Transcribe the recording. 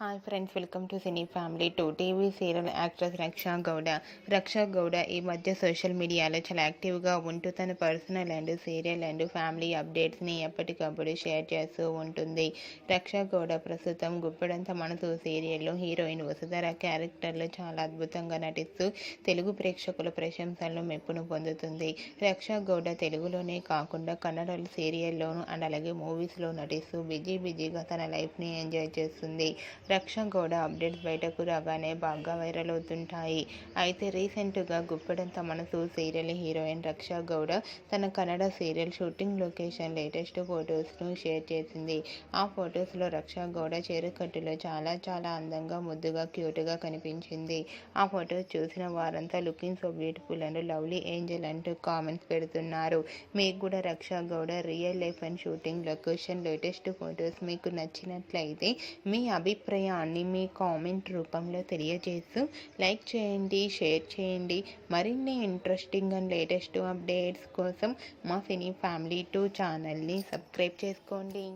Hi friends, welcome to cine family 2. TV serial actress Raksha Gowda ఈ మధ్య social మీడియాలో చాలా యాక్టివ్గా ఉంటూ తన personal and serial and family అప్డేట్స్ని ఎప్పటికప్పుడు షేర్ చేస్తూ ఉంటుంది. రక్షా గౌడ ప్రస్తుతం గుప్పెడంత మనసు సీరియల్లో హీరోయిన్ వసుధర క్యారెక్టర్లో చాలా అద్భుతంగా నటిస్తూ తెలుగు ప్రేక్షకుల ప్రశంసలను మెప్పును పొందుతుంది. రక్షా గౌడ తెలుగులోనే కాకుండా కన్నడ సీరియల్లోనూ అండ్ అలాగే మూవీస్లో నటిస్తూ బిజీగా తన లైఫ్ని ఎంజాయ్ చేస్తుంది. రక్షా గౌడ అప్డేట్స్ బయటకు రాగానే బాగా వైరల్ అవుతుంటాయి. అయితే రీసెంట్గా గుప్పెడంత మనసు సీరియల్ హీరోయిన్ రక్షా గౌడ తన Kannada serial shooting location latest ఫొటోస్ను షేర్ చేసింది. ఆ ఫొటోస్లో రక్షా గౌడ చీరకట్టులో చాలా అందంగా, ముద్దుగా, క్యూట్గా కనిపించింది. ఆ ఫొటోస్ చూసిన వారంతా looking so beautiful and lovely angel అంటూ కామెంట్స్ పెడుతున్నారు. మీకు కూడా Raksha Gowda real life and shooting location latest photos మీకు నచ్చినట్లయితే మీ అభిప్రాయాన్ని మీ కామెంట్ రూపంలో తెలియజేస్తూ లైక్ చేయండి, షేర్ చేయండి. మరిన్ని ఇంట్రెస్టింగ్ అండ్ లేటెస్ట్ అప్డేట్స్ కోసం మా సినీ ఫ్యామిలీ 2 ఛానల్ని సబ్స్క్రైబ్ చేసుకోండి.